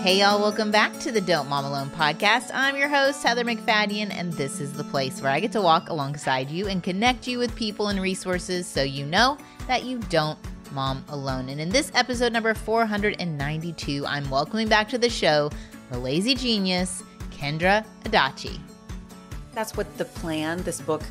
Hey y'all, welcome back to the Don't Mom Alone podcast. I'm your host, Heather McFadden, and this is the place where I get to walk alongside you and connect you with people and resources so you know that you don't mom alone. And in this episode number 492, I'm welcoming back to the show the lazy genius, Kendra Adachi. That's what the plan, this book,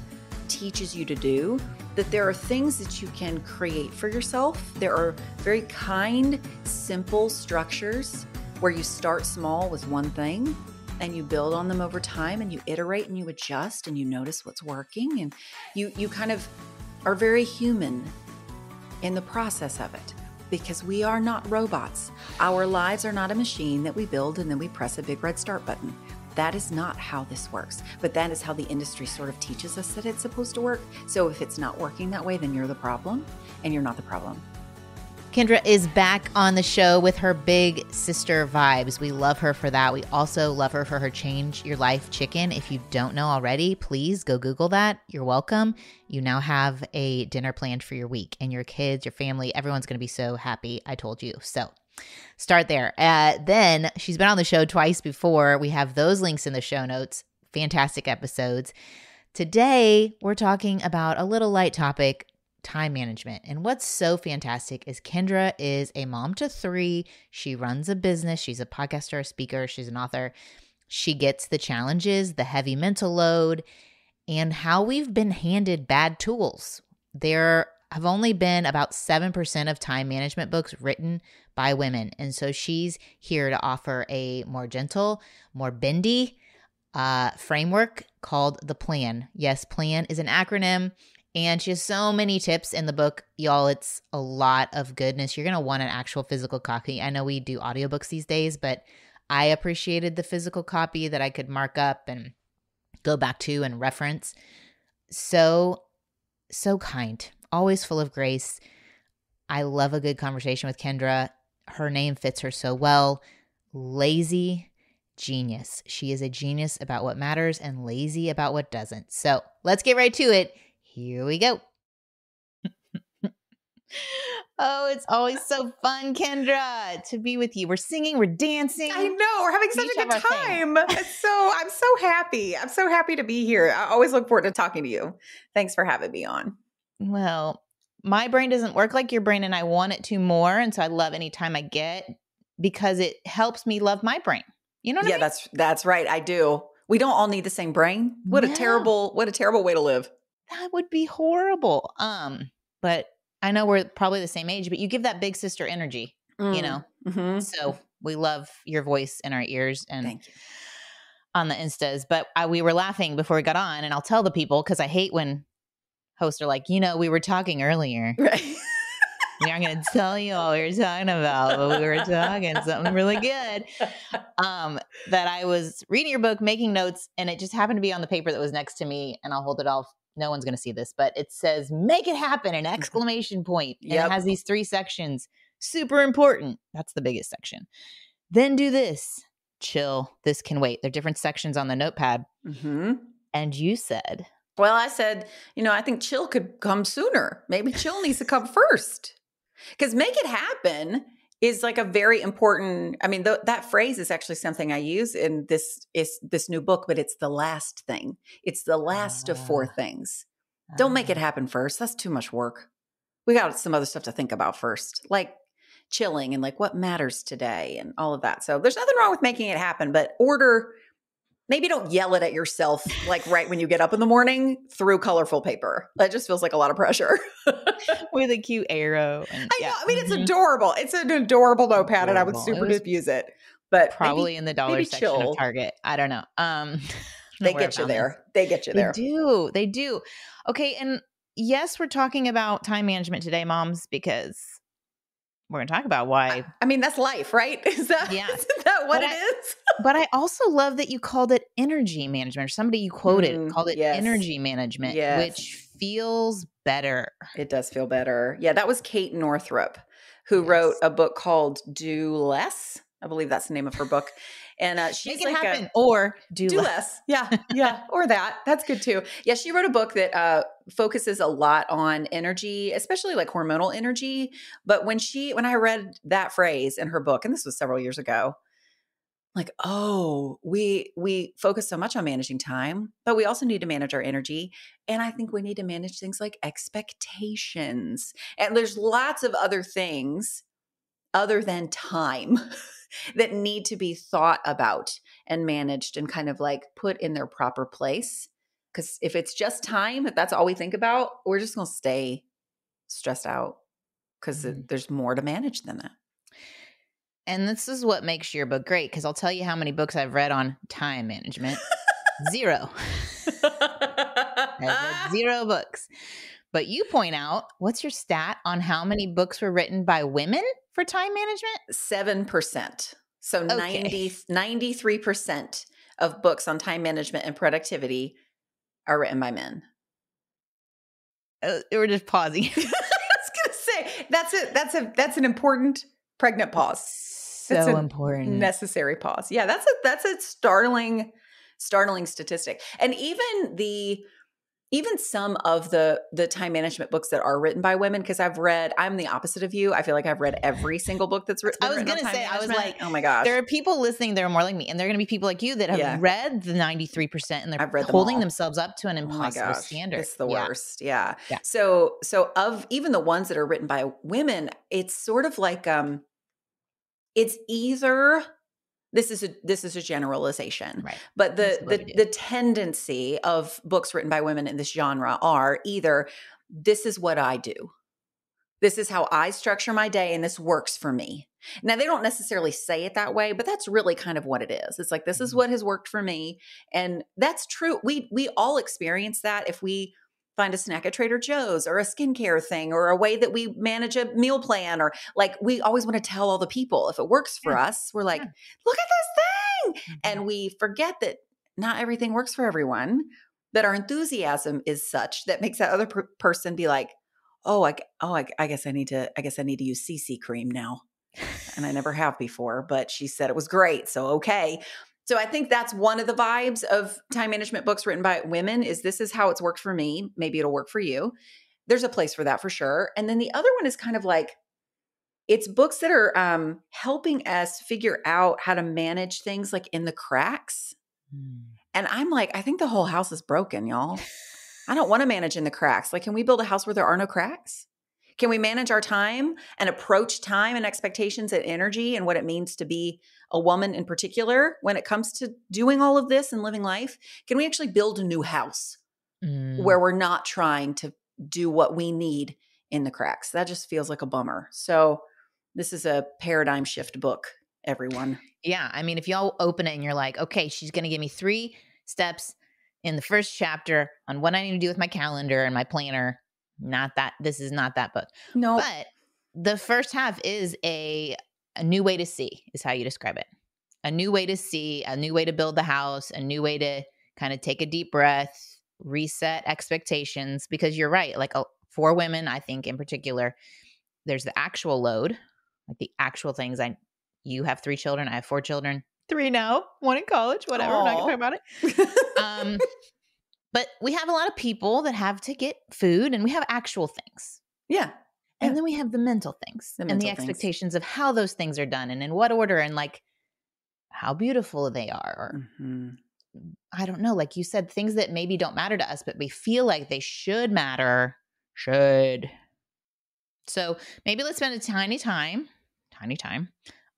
teaches you to do, that there are things that you can create for yourself. There are very kind, simple structures where you start small with one thing and you build on them over time and you iterate and you adjust and you notice what's working and you kind of are very human in the process of it because we are not robots. Our lives are not a machine that we build and then we press a big red start button. That is not how this works, but that is how the industry sort of teaches us that it's supposed to work. So if it's not working that way, then you're the problem and you're not the problem. Kendra is back on the show with her big sister vibes. We love her for that. We also love her for her Change Your Life Chicken. If you don't know already, please go Google that. You're welcome. You now have a dinner planned for your week and your kids, your family, everyone's going to be so happy. I told you. So start there. Then she's been on the show twice before. We have those links in the show notes. Fantastic episodes. Today, we're talking about a little light topic, time management. And what's so fantastic is Kendra is a mom to 3. She runs a business. She's a podcaster, a speaker. She's an author. She gets the challenges, the heavy mental load, and how we've been handed bad tools. There have only been about 7% of time management books written by women. And so she's here to offer a more gentle, more bendy framework called The Plan. Yes, PLAN is an acronym. And she has so many tips in the book. Y'all, it's a lot of goodness. You're going to want an actual physical copy. I know we do audiobooks these days, but I appreciated the physical copy that I could mark up and go back to and reference. So kind. Always full of grace. I love a good conversation with Kendra. Her name fits her so well. Lazy genius. She is a genius about what matters and lazy about what doesn't. So let's get right to it. Here we go. Oh, it's always so fun, Kendra, to be with you. We're singing, we're dancing. I know, we're having such a good time. I'm so happy. I'm so happy to be here. I always look forward to talking to you. Thanks for having me on. Well, my brain doesn't work like your brain and I want it to more. And so I love any time I get because it helps me love my brain. You know what I mean? Yeah, that's right. I do. We don't all need the same brain. What a terrible way to live. That would be horrible. But I know we're probably the same age, but you give that big sister energy, you know? Mm-hmm. So we love your voice in our ears and thank you. On the Instas. But we were laughing before we got on, and I'll tell the people because I hate when hosts are like, we were talking earlier. Right. We aren't going to tell you all we were talking about, but we were talking something really good. That I was reading your book, making notes, and it just happened to be on the paper that was next to me, and I'll hold it off. No one's going to see this, but it says, make it happen, an exclamation point. And It has these 3 sections. Super important. That's the biggest section. Then do this. Chill. This can wait. There are different sections on the notepad. Mm-hmm. And you said. Well, I said, I think chill could come sooner. Maybe chill needs to come first. Because make it happen is like a very important, that phrase is actually something I use in this new book, but it's the last thing. It's the last of 4 things. Don't make it happen first. That's too much work. We got some other stuff to think about first, like chilling and like what matters today and all of that. So there's nothing wrong with making it happen, but maybe don't yell it at yourself like right when you get up in the morning through colorful paper. That just feels like a lot of pressure. With a cute arrow. And, I know. It's adorable. It's an adorable notepad and I would super use it. But probably in the dollar section of Target. I don't know. They get you there. They get you there. They do. Okay. And yes, we're talking about time management today, moms, because we're going to talk about why. That's life, right? Isn't that what it is? But I also love that you called it energy management, or somebody you quoted called it energy management, which feels better. It does feel better. Yeah, that was Kate Northrup, who wrote a book called Do Less. I believe that's the name of her book. And she's Make it happen or do less. Yeah. Or that. That's good too. Yeah. She wrote a book that focuses a lot on energy, especially like hormonal energy. But when I read that phrase in her book, and this was several years ago, like, oh, we focus so much on managing time, but we also need to manage our energy. And I think we need to manage things like expectations. And there's lots of other things other than time that need to be thought about and managed and kind of like put in their proper place. Because if it's just time, if that's all we think about, we're just going to stay stressed out because there's more to manage than that. And this is what makes your book great, because I'll tell you how many books I've read on time management. 0. I've read 0 books. But you point out, what's your stat on how many books were written by women for time management? 7%. So Okay. 93% of books on time management and productivity are written by men. We're just pausing. I was gonna say that's an important pregnant pause. So important. Necessary pause. Yeah, that's a startling statistic. And even some of the time management books that are written by women, because I'm the opposite of you. I feel like I've read every single book that's written. I was going to say, I was like, oh my gosh. There are people listening that are more like me, and there are going to be people like you that have read the 93% and they're holding themselves up to an impossible standard. It's the worst. Yeah. So of even the ones that are written by women, it's sort of like, it's either, this is a generalization, right? But the tendency of books written by women in this genre are either, this is what I do, this is how I structure my day, and this works for me. Now, they don't necessarily say it that way, but that's really kind of what it is. It's like, this is what has worked for me, and that's true. We all experience that if we find a snack at Trader Joe's or a skincare thing or a way that we manage a meal plan, or like, we always want to tell all the people if it works for us. We're like, look at this thing. And we forget that not everything works for everyone, that our enthusiasm is such that makes that other person be like, I guess I need to use CC cream now. And I never have before, but she said it was great. So, okay. So I think that's one of the vibes of time management books written by women is, this is how it's worked for me. Maybe it'll work for you. There's a place for that for sure. And then the other one is kind of like, it's books that are helping us figure out how to manage things like in the cracks. And I'm like, I think the whole house is broken, y'all. I don't want to manage in the cracks. Like, can we build a house where there are no cracks? Can we manage our time and approach time and expectations and energy and what it means to be a woman in particular when it comes to doing all of this and living life? Can we actually build a new house where we're not trying to do what we need in the cracks? That just feels like a bummer. So this is a paradigm shift book, everyone. Yeah. I mean, if y'all open it and you're like, okay, she's going to give me 3 steps in the first chapter on what I need to do with my calendar and my planner. This is not that book. No. But the first half is a new way to see, is how you describe it. A new way to see, a new way to build the house, a new way to kind of take a deep breath, reset expectations. Because you're right. Like, for women, I think in particular, there's the actual load, like the actual things. You have 3 children. I have 4 children. 3 now, 1 in college, whatever. Aww. I'm not going to talk about it. But we have a lot of people that have to get food, and we have actual things. Yeah. And then we have the mental things and the expectations of how those things are done and in what order and like how beautiful they are. Or I don't know, like you said, things that maybe don't matter to us, but we feel like they should matter. So maybe let's spend a tiny time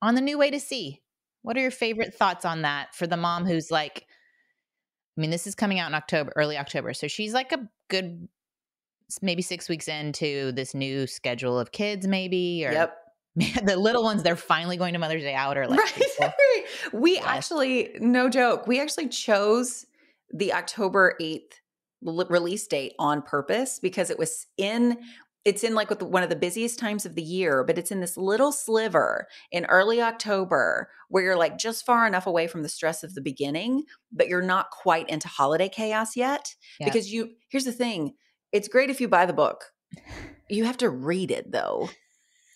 on the new way to see. What are your favorite thoughts on that for the mom who's like, I mean, this is coming out in October, early October. So she's like a good, maybe 6 weeks into this new schedule of kids, maybe, or the little ones, they're finally going to Mother's Day out, or like, right. We actually, no joke, we actually chose the October 8th release date on purpose because it's in like one of the busiest times of the year, but it's in this little sliver in early October where you're like just far enough away from the stress of the beginning, but you're not quite into holiday chaos yet. Yeah. Because here's the thing. It's great if you buy the book. You have to read it though.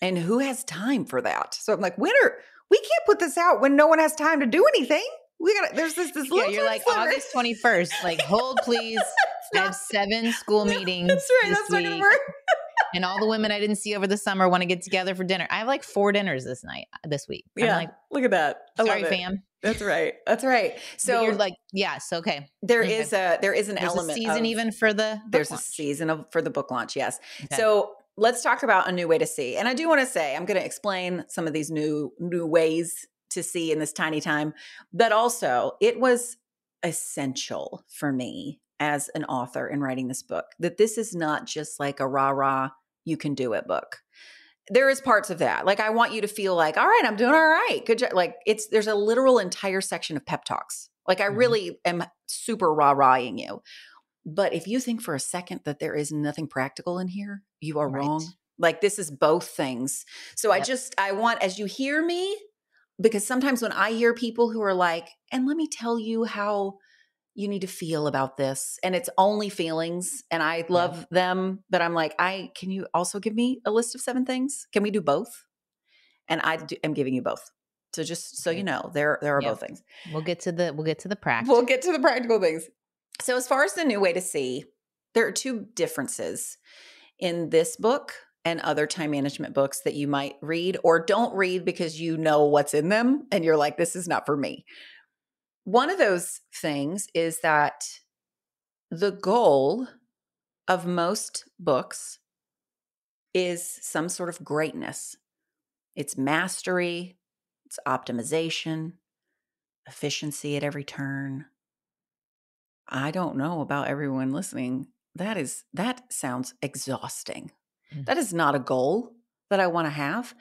And who has time for that? So I'm like, we can't put this out when no one has time to do anything. There's this little you're like sliver. August 21st, like hold please. I have 7 school meetings. That's right. That's not going to work. And all the women I didn't see over the summer want to get together for dinner. I have like 4 dinners this week. Yeah, I'm like, look at that. Sorry, fam. That's right. That's right. So you're like, yes, okay. there Okay. is an There's element a season of, even for the book there's launch. a season for the book launch. Yes. Okay. So let's talk about a new way to see. And I do want to say, I'm going to explain some of these new ways to see in this tiny time, but also it was essential for me as an author in writing this book, that this is not just like a rah, you can do it book. There is parts of that. Like, I want you to feel like, all right, I'm doing all right. Good job. Like, there's a literal entire section of pep talks. Like, I really am super rah-rahing you. But if you think for a second that there is nothing practical in here, you are wrong. Like, this is both things. So I want, as you hear me, because sometimes when I hear people who are like, and let me tell you how you need to feel about this, and it's only feelings, and I love them, but I'm like, can you also give me a list of 7 things? Can we do both? And I'm giving you both. So just so you know, there are both things. We'll get to the practical. We'll get to the practical things. So as far as the new way to see, there are 2 differences in this book and other time management books that you might read or don't read because you know what's in them and you're like, this is not for me. One of those things is that the goal of most books is some sort of greatness. It's mastery, it's optimization, efficiency at every turn. I don't know about everyone listening. That sounds exhausting. That is not a goal that I want to have.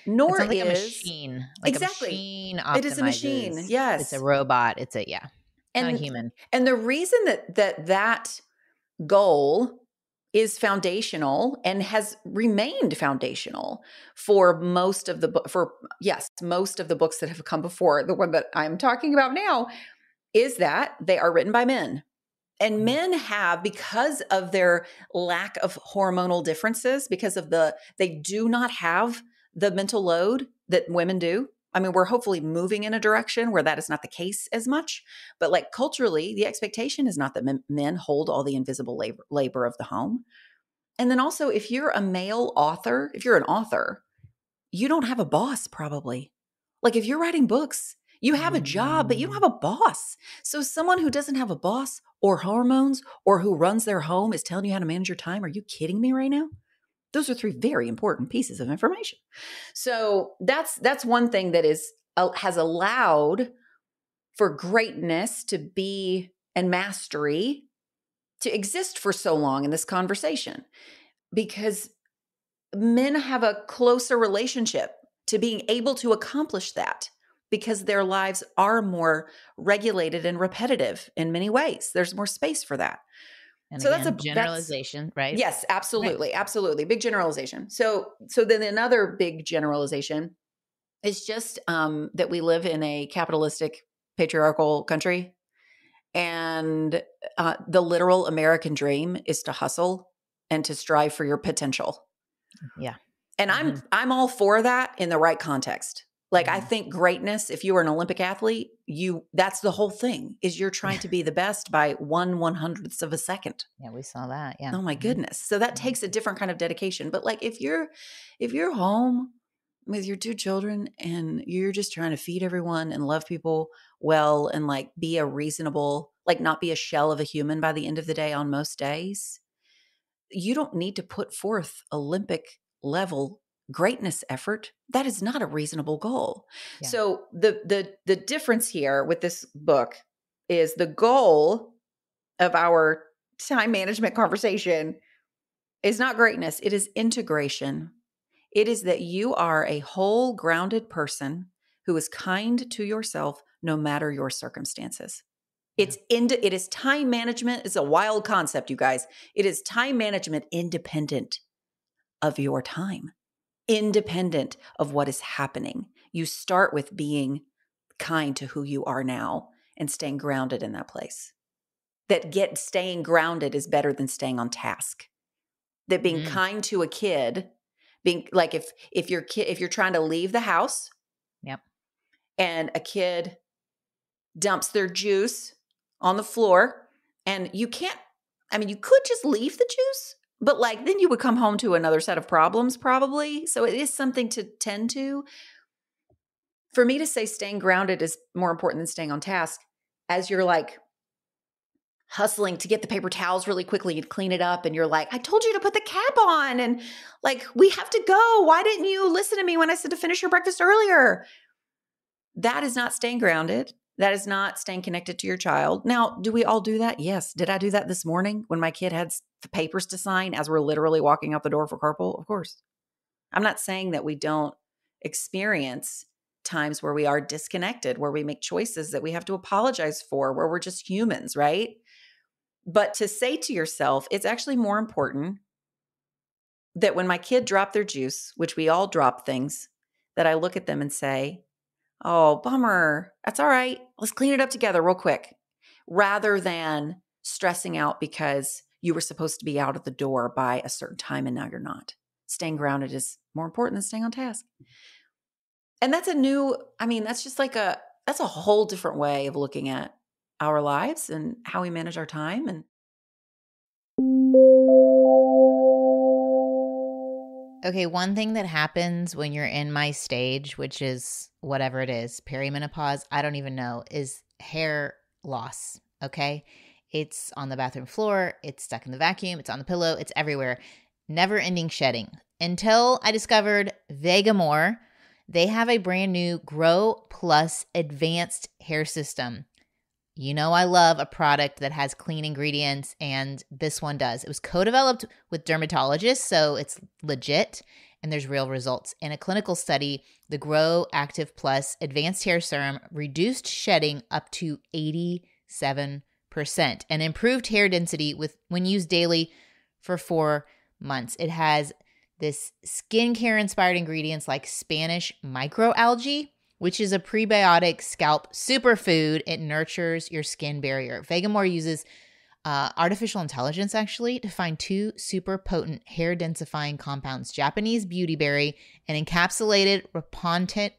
Nor it sounds like is a machine. Like exactly. A machine optimizes. It is a machine. Yes. It's a robot. It's not a human. And the reason that goal is foundational and has remained foundational for most of the most of the books that have come before, the one that I'm talking about now, is that they are written by men. And men have, because of their lack of hormonal differences, they do not have the mental load that women do. I mean, we're hopefully moving in a direction where that is not the case as much. But like culturally, the expectation is not that men hold all the invisible labor of the home. And then also, if you're a male author, if you're an author, you don't have a boss probably. Like if you're writing books, you have a job, but you don't have a boss. So someone who doesn't have a boss or hormones or who runs their home is telling you how to manage your time. Are you kidding me right now? Those are 3 very important pieces of information. So that's one thing that has allowed for greatness to be and mastery to exist for so long in this conversation, because men have a closer relationship to being able to accomplish that because their lives are more regulated and repetitive in many ways. There's more space for that. And so again, that's a generalization, right? Yes, absolutely. Right. Absolutely. Big generalization. So then another big generalization is just that we live in a capitalistic, patriarchal country. And the literal American dream is to hustle and to strive for your potential. Yeah. And I'm all for that in the right context. Like I think greatness, if you are an Olympic athlete, that's the whole thing, is you're trying to be the best by 1/100th of a second. Yeah, we saw that. Yeah. Oh my goodness. So that takes a different kind of dedication. But like if you're home with your 2 children and you're just trying to feed everyone and love people well and like be a reasonable, like not be a shell of a human by the end of the day on most days, you don't need to put forth Olympic level greatness effort. That is not a reasonable goal. Yeah. So the difference here with this book is the goal of our time management conversation is not greatness. It is integration. It is that you are a whole grounded person who is kind to yourself no matter your circumstances. It is time management. It's a wild concept, you guys. It is time management independent of your time, independent of what is happening. You start with being kind to who you are now and staying grounded in that place. Staying grounded is better than staying on task. That being kind to a kid, being like if you're trying to leave the house, and a kid dumps their juice on the floor, and you could just leave the juice, but like then you would come home to another set of problems probably. So it is something to tend to. for me to say staying grounded is more important than staying on task, as you're like hustling to get the paper towels really quickly and clean it up. And you're like, I told you to put the cap on and like, we have to go. Why didn't you listen to me when I said to finish your breakfast earlier? That is not staying grounded. That is not staying connected to your child. Now, do we all do that? Yes. Did I do that this morning when my kid had papers to sign as we're literally walking out the door for carpool? Of course. I'm not saying that we don't experience times where we are disconnected, where we make choices that we have to apologize for, where we're just humans, right? But to say to yourself, it's actually more important that when my kid dropped their juice, which we all drop things, that I look at them and say, oh, bummer. That's all right. Let's clean it up together real quick. Rather than stressing out because you were supposed to be out of the door by a certain time and now you're not. Staying grounded is more important than staying on task. And that's that's a whole different way of looking at our lives and how we manage our time. And okay, one thing that happens when you're in my stage, which is whatever it is, perimenopause, I don't even know, is hair loss, okay? It's on the bathroom floor, it's stuck in the vacuum, it's on the pillow, it's everywhere. Never-ending shedding. Until I discovered Vegamore, they have a brand new Grow Plus advanced hair system. You know I love a product that has clean ingredients, and this one does. It was co-developed with dermatologists, so it's legit, and there's real results. In a clinical study, the Grow Active Plus Advanced Hair Serum reduced shedding up to 87% and improved hair density when used daily for 4 months. It has this skincare-inspired ingredients like Spanish microalgae, which is a prebiotic scalp superfood. It nurtures your skin barrier. Vegamore uses artificial intelligence, actually, to find 2 super potent hair densifying compounds, Japanese beautyberry and encapsulated Rapontic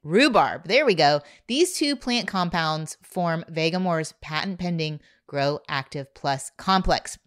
rhubarb. There we go. These 2 plant compounds form Vegamore's patent-pending Grow Active Plus complex.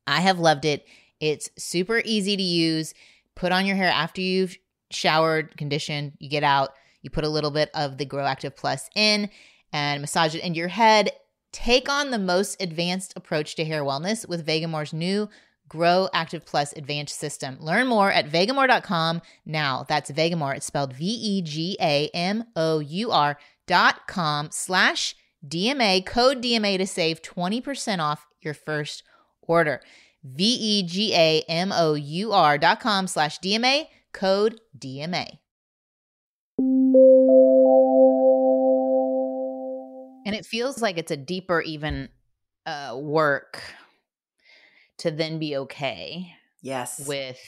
I have loved it. It's super easy to use. Put on your hair after you've showered, conditioned, you get out, you put a little bit of the Grow Active Plus in and massage it into your head. Take on the most advanced approach to hair wellness with Vegamore's new Grow Active Plus advanced system. Learn more at Vegamore.com now. That's Vegamore. It's spelled VEGAMOUR.com/DMA, code DMA to save 20% off your first order. VEGAMOUR.com/DMA, code DMA. And it feels like it's a deeper even work to then be okay yes, with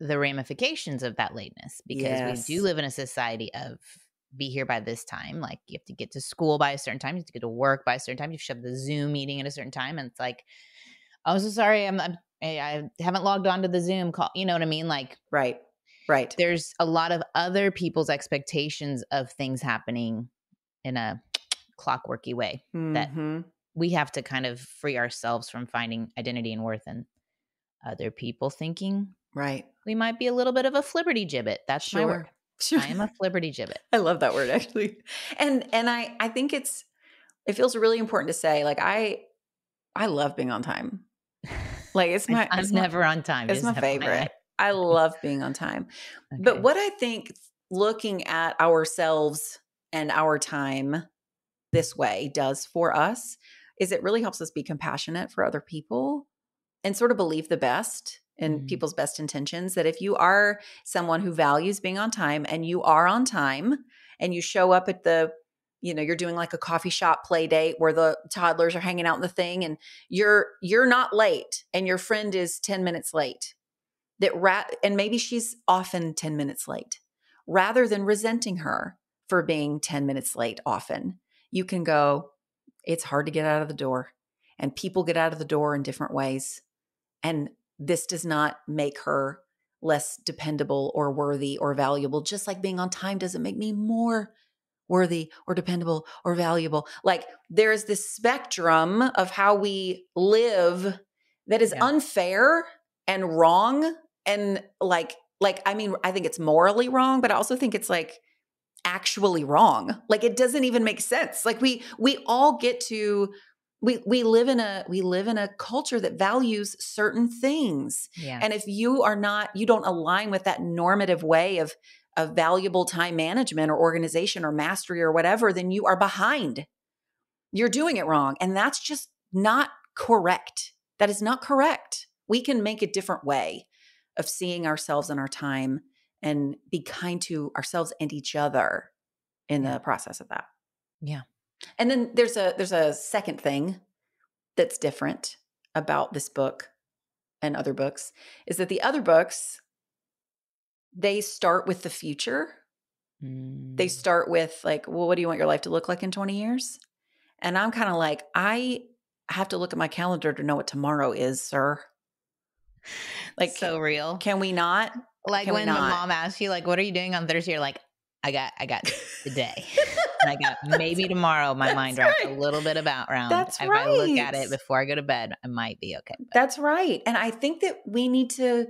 the ramifications of that lateness, because we do live in a society of be here by this time. Like you have to get to school by a certain time, you have to get to work by a certain time, you shove the Zoom meeting at a certain time, and it's like, oh, so sorry, I haven't logged on to the Zoom call. You know what I mean? Like, right. There's a lot of other people's expectations of things happening in a clockworky way that we have to kind of free ourselves from finding identity and worth in other people thinking we might be a little bit of a flibberty gibbet. That's my word. Sure. I am a flibberty gibbet. I love that word, actually. And I think it feels really important to say, like, I love being on time. Like I'm never on time. It's my favorite. I love being on time. Okay. But what I think looking at ourselves and our time this way does for us is it really helps us be compassionate for other people and sort of believe the best in people's best intentions. That if you are someone who values being on time and you are on time and you show up at you're doing like a coffee shop play date where the toddlers are hanging out in the thing and you're not late and your friend is 10 minutes late, and maybe she's often 10 minutes late, rather than resenting her for being 10 minutes late often, you can go, it's hard to get out of the door, and people get out of the door in different ways. And this does not make her less dependable or worthy or valuable, just like being on time doesn't make me more worthy or dependable or valuable. Like there's this spectrum of how we live that is unfair and wrong and like like, I mean, I think it's morally wrong, but I also think it's like actually wrong. Like, it doesn't even make sense. Like we all get to, we live in a culture that values certain things. Yeah. And if you don't align with that normative way of valuable time management or organization or mastery or whatever, then you are behind. You're doing it wrong. And that's just not correct. That is not correct. We can make a different way of seeing ourselves and our time and be kind to ourselves and each other in the process of that. Yeah. And then there's a second thing that's different about this book and other books is that the other books, they start with the future. They start with like, well, what do you want your life to look like in 20 years? And I'm kind of like, I have to look at my calendar to know what tomorrow is, sir. Like, so real. Can we not? Like Can when the mom asks you, like, what are you doing on Thursday? You're like, I got today. And I got maybe tomorrow. My mind wraps a little bit around. That's if right. I look at it before I go to bed, I might be okay. That's right. And I think that we need to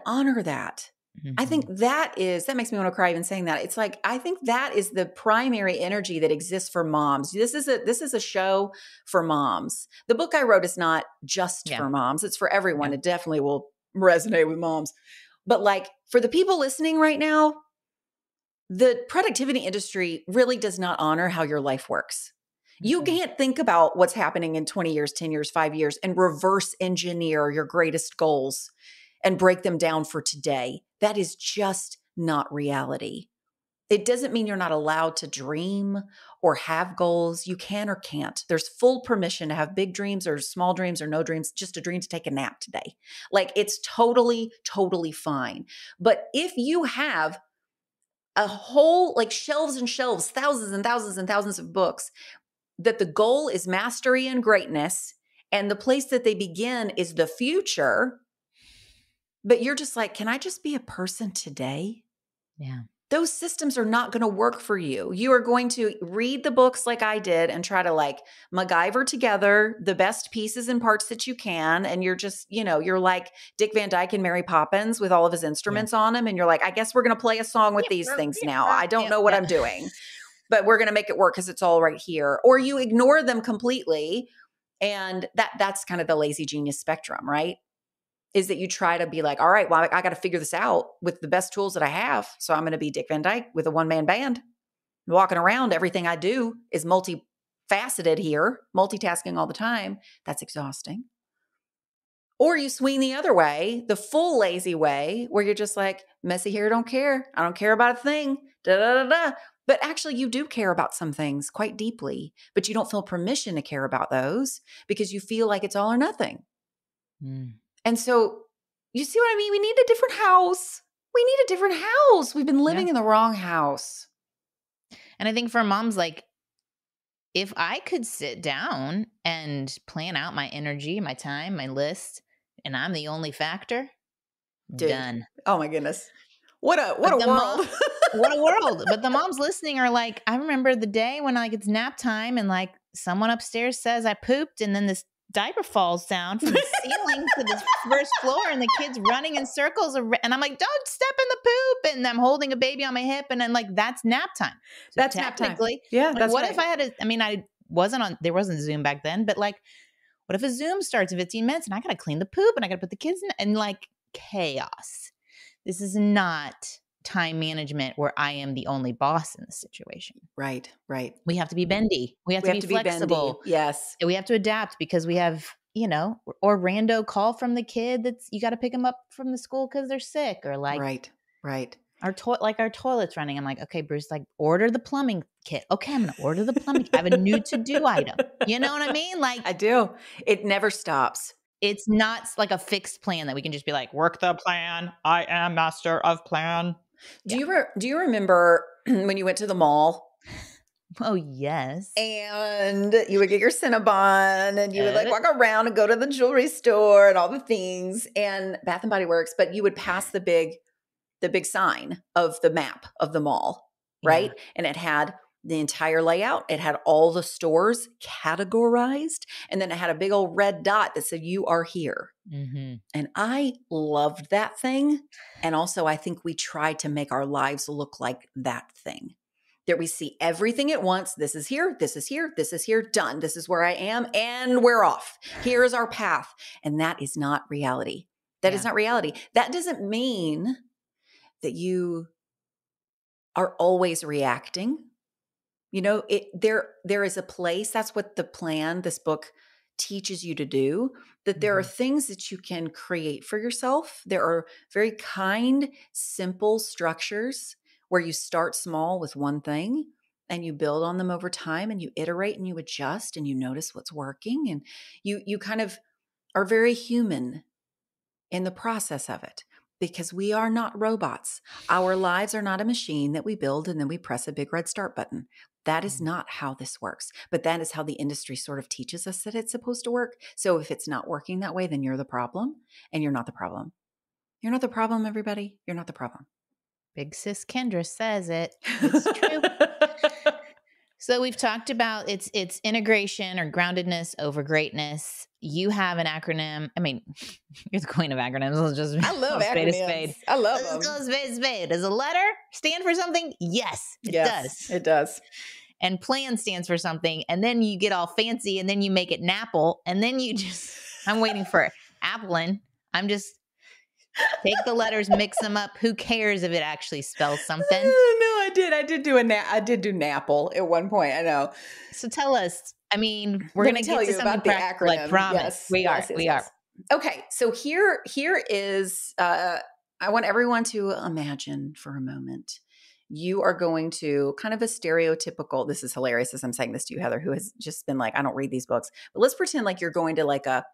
honor that. I think that makes me want to cry even saying that. It's like, I think that is the primary energy that exists for moms. This is a show for moms. The book I wrote is not just for moms. It's for everyone. It definitely will resonate with moms. But like for the people listening right now, the productivity industry really does not honor how your life works. You can't think about what's happening in 20 years, 10 years, 5 years and reverse engineer your greatest goals and break them down for today. That is just not reality. It doesn't mean you're not allowed to dream or have goals. You can or can't. There's full permission to have big dreams or small dreams or no dreams, just a dream to take a nap today. Like it's totally, totally fine. But if you have a whole, like shelves and shelves, thousands and thousands and thousands of books, that the goal is mastery and greatness, and the place that they begin is the future, but you're just like, can I just be a person today? Yeah. Those systems are not going to work for you. You are going to read the books like I did and try to like MacGyver together the best pieces and parts that you can. And you're just, you're like Dick Van Dyke and Mary Poppins with all of his instruments on him. And you're like, I guess we're going to play a song with these things now. I don't know what I'm doing, but we're going to make it work because it's all right here. Or you ignore them completely. And that's kind of the lazy genius spectrum, right? Is that you try to be like, all right, well, I got to figure this out with the best tools that I have. So I'm going to be Dick Van Dyke with a one-man band. Walking around, everything I do is multifaceted here, multitasking all the time. That's exhausting. Or you swing the other way, the full lazy way, where you're just like, messy hair, don't care. I don't care about a thing. Da, da, da, da. But actually, you do care about some things quite deeply, but you don't feel permission to care about those because you feel like it's all or nothing. And so you see what I mean? We need a different house. We've been living in the wrong house. And I think for moms, like, if I could sit down and plan out my energy, my time, my list, and I'm the only factor, done. Oh my goodness. What a world. What a world. But the moms listening are like, I remember the day when like it's nap time and like someone upstairs says I pooped and then this diaper falls down from the ceiling to the first floor and the kid's running in circles and I'm like, don't step in the poop, and I'm holding a baby on my hip and then like that's nap time. So that's technically nap time. Yeah, like, that's what right. If I had there wasn't Zoom back then, but like what if a Zoom starts in 15 minutes and I gotta clean the poop and I gotta put the kids in and like chaos. This is not time management where I am the only boss in the situation. Right. We have to be bendy. We have to be flexible. Yes. And we have to adapt because we have, or rando call from the kid that's you got to pick them up from the school because they're sick or like. Right. Our toilet's running. I'm like, okay, Bruce, like order the plumbing kit. Okay, I'm going to order the plumbing kit. I have a new to-do item. You know what I mean? Like I do. It never stops. It's not like a fixed plan that we can just be like, work the plan. I am master of plan. Do you remember when you went to the mall? Oh, yes. And you would get your Cinnabon and you would like walk around and go to the jewelry store and all the things and Bath and Body Works, but you would pass the big sign of the map of the mall, right? Yeah. And it had the entire layout. It had all the stores categorized. And then it had a big old red dot that said, you are here. Mm-hmm. And I loved that thing. And also, I think we tried to make our lives look like that thing. That we see everything at once. This is here, this is here, this is here, done. This is where I am, and we're off. Here is our path. And that is not reality. That is not reality. That doesn't mean that you are always reacting. You know, there is a place. That's what this book teaches you to do, that there are things that you can create for yourself. There are very kind, simple structures where you start small with one thing and you build on them over time, and you iterate and you adjust and you notice what's working, and you kind of are very human in the process of it, because we are not robots. Our lives are not a machine that we build and then we press a big red start button. That is not how this works. But that is how the industry sort of teaches us that it's supposed to work. So if it's not working that way, then you're the problem, and you're not the problem. You're not the problem, everybody. You're not the problem. Big sis Kendra says it. It's true. So we've talked about it's integration or groundedness over greatness. You have an acronym. I mean, you're the queen of acronyms. Let's just I love acronyms. I love them. Let's go spade to spade. Does a letter stand for something? Yes, it does. It does. And plan stands for something. And then you get all fancy and then you make it Napple. And then you just, I'm waiting for Applin. I'm just take the letters, mix them up. Who cares if it actually spells something? No, I did do Napple at one point. I know. So tell us. I mean, we're going to get to something practical. I promise. We are. Okay. So here is, I want everyone to imagine for a moment. You are going to kind of a stereotypical, this is hilarious as I'm saying this to you, Heather, who has just been like, I don't read these books, but let's pretend like you're going to like a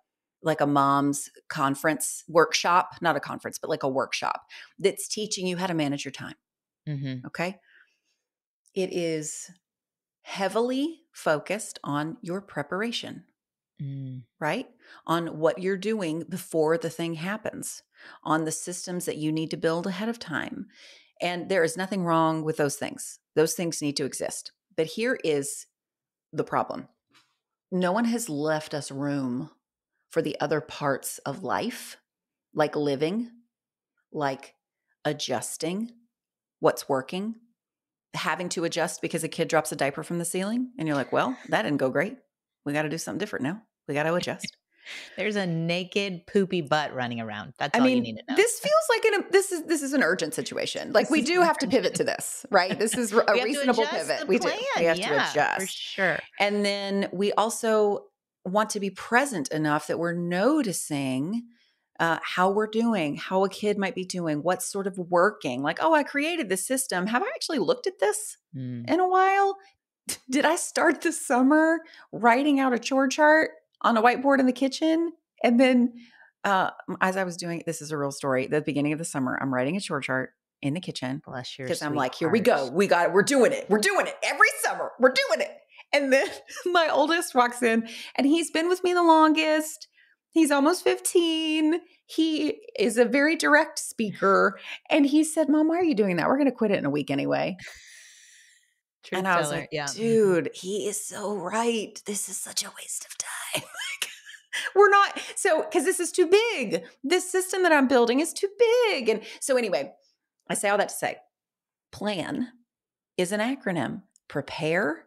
mom's conference workshop, not a conference, but like a workshop that's teaching you how to manage your time. Mm-hmm. Okay. It is heavily focused on your preparation, right? On what you're doing before the thing happens, on the systems that you need to build ahead of time. And there is nothing wrong with those things. Those things need to exist. But here is the problem. No one has left us room for the other parts of life, like living, like adjusting what's working, having to adjust because a kid drops a diaper from the ceiling. And you're like, well, that didn't go great. We got to do something different now. We got to adjust. There's a naked poopy butt running around. That's all you need to know. This feels like this is an urgent situation. Like we do have to pivot to this, right? This is a reasonable pivot. We do. We have to adjust. For sure. And then we also want to be present enough that we're noticing how we're doing, how a kid might be doing, what's sort of working. Like, oh, I created this system. Have I actually looked at this in a while? Did I start this summer writing out a chore chart on a whiteboard in the kitchen? And then as I was doing, this is a real story. At the beginning of the summer, I'm writing a chore chart in the kitchen. Bless your because I'm sweet like, here heart. we go. We got it. We're doing it. We're doing it every summer. We're doing it. And then my oldest walks in, and he's been with me the longest. He's almost 15. He is a very direct speaker. And he said, Mom, why are you doing that? We're going to quit it in a week anyway. Truth and I was teller, like, dude, he is so right. This is such a waste of time. We're not, because this is too big. This system that I'm building is too big. And so anyway, I say all that to say, PLAN is an acronym. Prepare,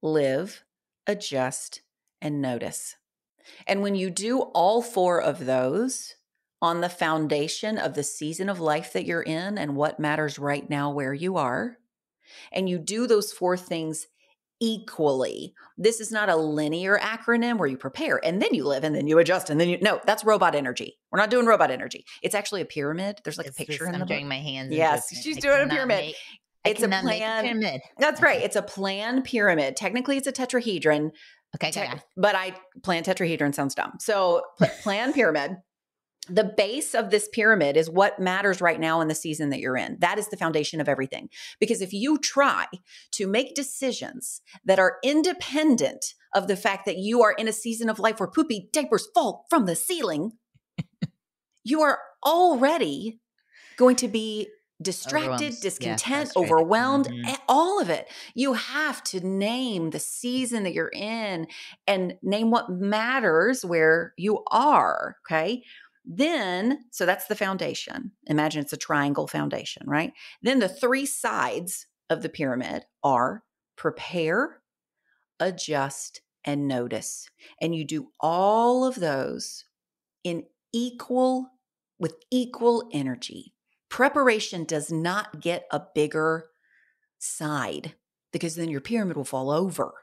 live, adjust, and notice. And when you do all four of those on the foundation of the season of life that you're in and what matters right now where you are, and you do those four things equally. This is not a linear acronym where you prepare and then you live and then you adjust and then no, that's robot energy. We're not doing robot energy. It's actually a pyramid. There's like a picture in the book. I'm doing my hands. Yes, she's doing a pyramid. It's a plan. Pyramid. That's right. It's a plan pyramid. Technically, it's a tetrahedron. Okay. But plan tetrahedron sounds dumb. So plan pyramid. The base of this pyramid is what matters right now in the season that you're in. That is the foundation of everything. Because if you try to make decisions that are independent of the fact that you are in a season of life where poopy diapers fall from the ceiling, you are already going to be distracted, Yeah, discontent, frustrated. overwhelmed, Mhm. all of it. You have to name the season that you're in and name what matters where you are. Okay. Then, so that's the foundation. Imagine it's a triangle foundation, right? Then the three sides of the pyramid are prepare, adjust, and notice. And you do all of those in with equal energy. Preparation does not get a bigger side because then your pyramid will fall over.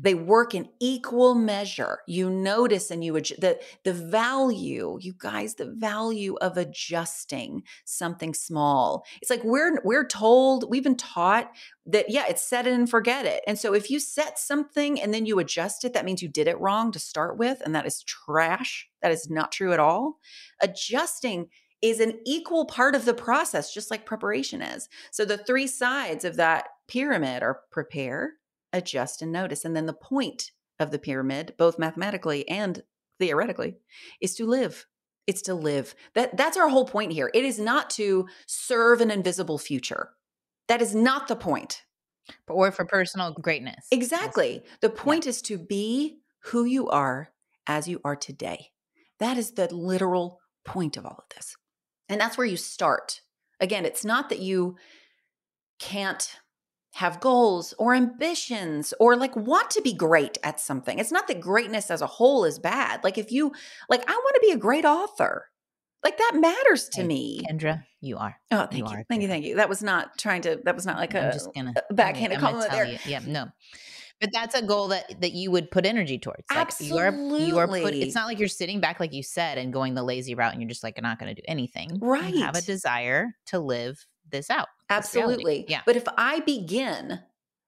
They work in equal measure. You notice and you adjust the value, you guys, the value of adjusting something small. It's like we're told, we've been taught that, yeah, it's set it and forget it. And so if you set something and then you adjust it, that means you did it wrong to start with. And that is trash. That is not true at all. Adjusting is an equal part of the process, just like preparation is. So the three sides of that pyramid are prepare, adjust, and notice. And then the point of the pyramid, both mathematically and theoretically, is to live. It's to live. That's our whole point here. It is not to serve an invisible future. That is not the point. Or for personal greatness. Exactly. The point is to be who you are as you are today. That is the literal point of all of this. And that's where you start. Again, it's not that you can't have goals or ambitions or like want to be great at something. It's not that greatness as a whole is bad. Like if you like, I want to be a great author. Like that matters to me. Kendra, you are. Oh, thank you. Thank you. That was not like I'm just gonna backhanded compliment there. Yeah, no. But that's a goal that you would put energy towards. Like Absolutely. it's not like you're sitting back, like you said, and going the lazy route and you're just like, not going to do anything. Right. You have a desire to live this out. Absolutely. Yeah. But if I begin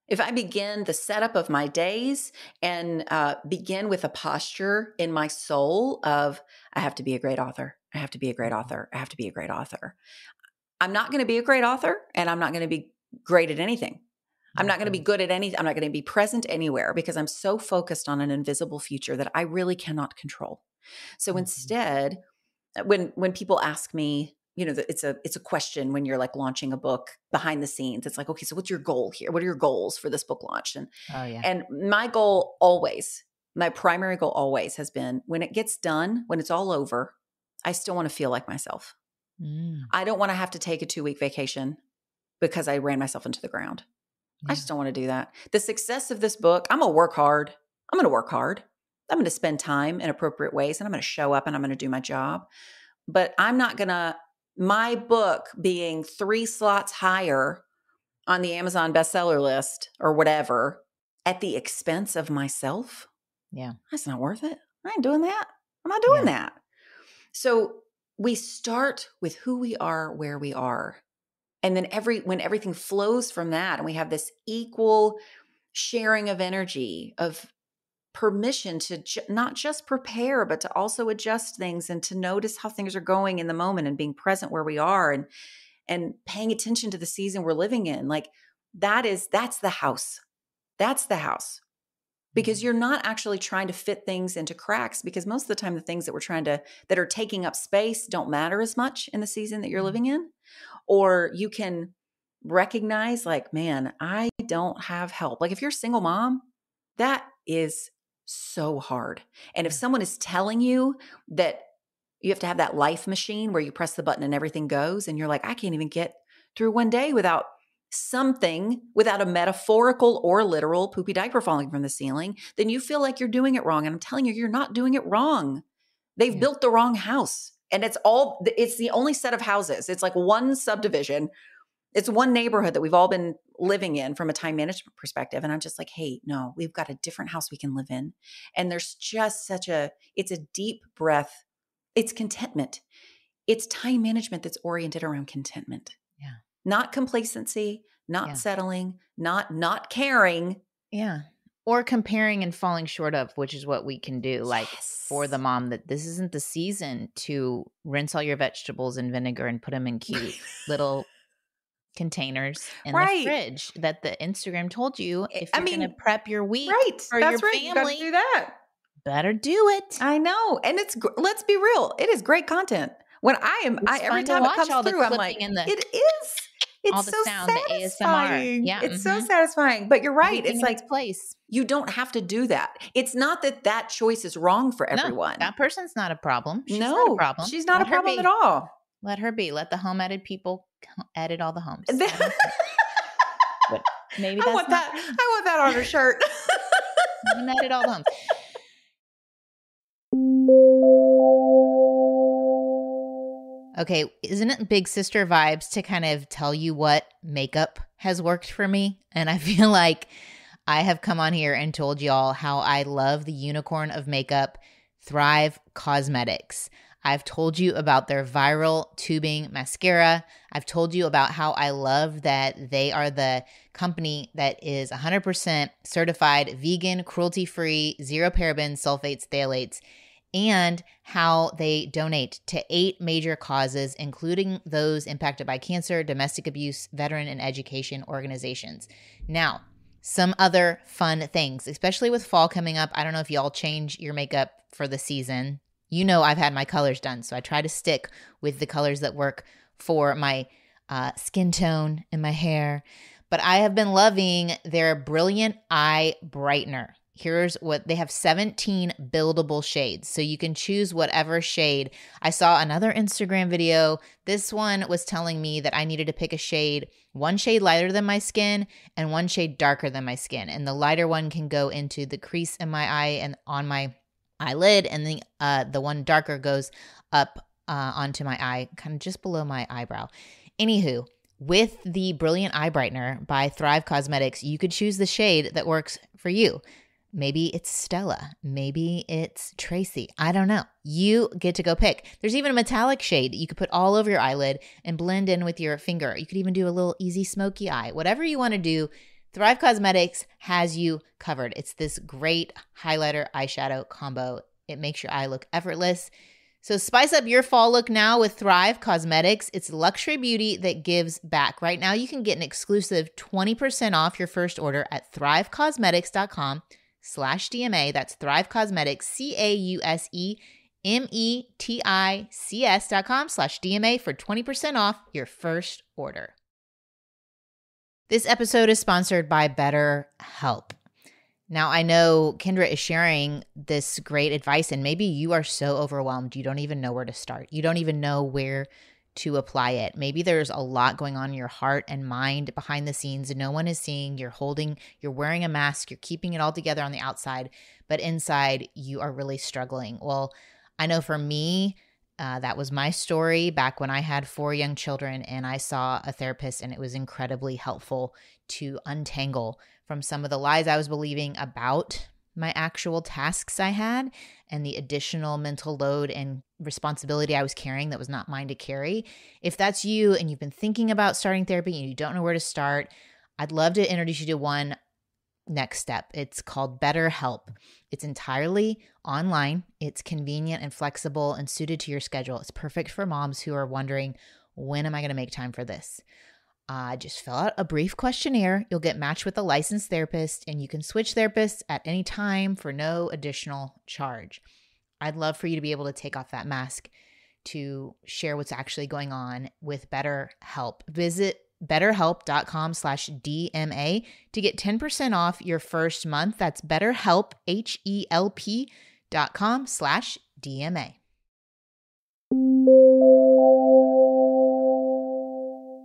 the setup of my days and begin with a posture in my soul of, I have to be a great author. I have to be a great author. I have to be a great author. I'm not going to be a great author and I'm not going to be great at anything. I'm not going to be good at anything. I'm not going to be present anywhere because I'm so focused on an invisible future that I really cannot control. So instead, when people ask me, you know, it's a question when you're like launching a book behind the scenes. It's like, okay, so what's your goal here? What are your goals for this book launch? And my goal always, my primary goal always has been when it gets done, when it's all over, I still want to feel like myself. I don't want to have to take a 2-week vacation because I ran myself into the ground. I just don't want to do that. The success of this book, I'm going to work hard. I'm going to work hard. I'm going to spend time in appropriate ways and I'm going to show up and I'm going to do my job. But I'm not going to, my book being 3 slots higher on the Amazon bestseller list or whatever at the expense of myself. Yeah. That's not worth it. I ain't doing that. I'm not doing that. So we start with who we are, where we are. And then when everything flows from that and we have this equal sharing of energy, of permission to not just prepare, but to also adjust things and to notice how things are going in the moment and being present where we are and paying attention to the season we're living in. Like that's the house. That's the house. Because you're not actually trying to fit things into cracks because most of the time the things that are taking up space don't matter as much in the season that you're living in. Or you can recognize like, man, I don't have help. Like if you're a single mom, that is so hard. And if someone is telling you that you have to have that life machine where you press the button and everything goes and you're like, I can't even get through one day without a metaphorical or literal poopy diaper falling from the ceiling, then you feel like you're doing it wrong. And I'm telling you, you're not doing it wrong. They've built the wrong house. And it's the only set of houses. It's like one subdivision. It's one neighborhood that we've all been living in from a time management perspective. And I'm just like, hey, no, we've got a different house we can live in. And there's just it's a deep breath. It's contentment. It's time management that's oriented around contentment. Yeah. Not complacency, not settling, not caring. Yeah. Or comparing and falling short of, which is what we can do. Like for the mom, that this isn't the season to rinse all your vegetables in vinegar and put them in cute little containers in the fridge that the Instagram told you if you're going to prep your week for your family. You gotta do that. Better do it. I know. And let's be real. It is great content. every fun to time it watch comes all the through, I'm like, clipping and it is. all It's the so sound, the ASMR. satisfying. Yeah. It's so satisfying. But you're right. Everything It's in like, its place. you don't have to do that. It's not that choice is wrong for No, everyone. that person's not a problem. She's not a No, problem. she's not Let a her problem be. at all. Let her be. Let the home edit people edit all the homes. I I don't care. But maybe that's want not that. for you. I want that on her shirt. Let them edit all the homes. Okay, isn't it big sister vibes to kind of tell you what makeup has worked for me? And I feel like I have come on here and told y'all how I love the unicorn of makeup, Thrive Cosmetics. I've told you about their viral tubing mascara. I've told you about how I love that they are the company that is 100% certified vegan, cruelty-free, zero parabens, sulfates, phthalates, and how they donate to 8 major causes, including those impacted by cancer, domestic abuse, veteran, and education organizations. Now, some other fun things, especially with fall coming up. I don't know if y'all change your makeup for the season. You know I've had my colors done, so I try to stick with the colors that work for my skin tone and my hair. But I have been loving their Brilliant Eye Brightener. Here's what they have: 17 buildable shades. So you can choose whatever shade. I saw another Instagram video. This one was telling me that I needed to pick a shade, one shade lighter than my skin and one shade darker than my skin. And the lighter one can go into the crease in my eye and on my eyelid. And the one darker goes up onto my eye, kind of just below my eyebrow. Anywho, with the Brilliant Eye Brightener by Thrive Cosmetics, you could choose the shade that works for you. Maybe it's Stella. Maybe it's Tracy. I don't know. You get to go pick. There's even a metallic shade that you could put all over your eyelid and blend in with your finger. You could even do a little easy smoky eye. Whatever you want to do, Thrive Cosmetics has you covered. It's this great highlighter eyeshadow combo. It makes your eye look effortless. So spice up your fall look now with Thrive Cosmetics. It's luxury beauty that gives back. Right now, you can get an exclusive 20% off your first order at thrivecosmetics.com/DMA. That's Thrive Cosmetics, CAUSEMETICS.com/DMA for 20% off your first order. This episode is sponsored by BetterHelp. Now, I know Kendra is sharing this great advice, and maybe you are so overwhelmed you don't even know where to start. You don't even know where to apply it. Maybe there's a lot going on in your heart and mind behind the scenes. No one is seeing. You're wearing a mask. You're keeping it all together on the outside, but inside you are really struggling. Well, I know for me, that was my story back when I had 4 young children and I saw a therapist, and it was incredibly helpful to untangle from some of the lies I was believing about my actual tasks I had and the additional mental load and responsibility I was carrying that was not mine to carry. If that's you and you've been thinking about starting therapy and you don't know where to start, I'd love to introduce you to one next step. It's called BetterHelp. It's entirely online. It's convenient and flexible and suited to your schedule. It's perfect for moms who are wondering, when am I going to make time for this? Just fill out a brief questionnaire. You'll get matched with a licensed therapist, and you can switch therapists at any time for no additional charge. I'd love for you to be able to take off that mask to share what's actually going on with BetterHelp. Visit betterhelp.com/DMA to get 10% off your first month. That's BetterHelp, HELP.com/DMA.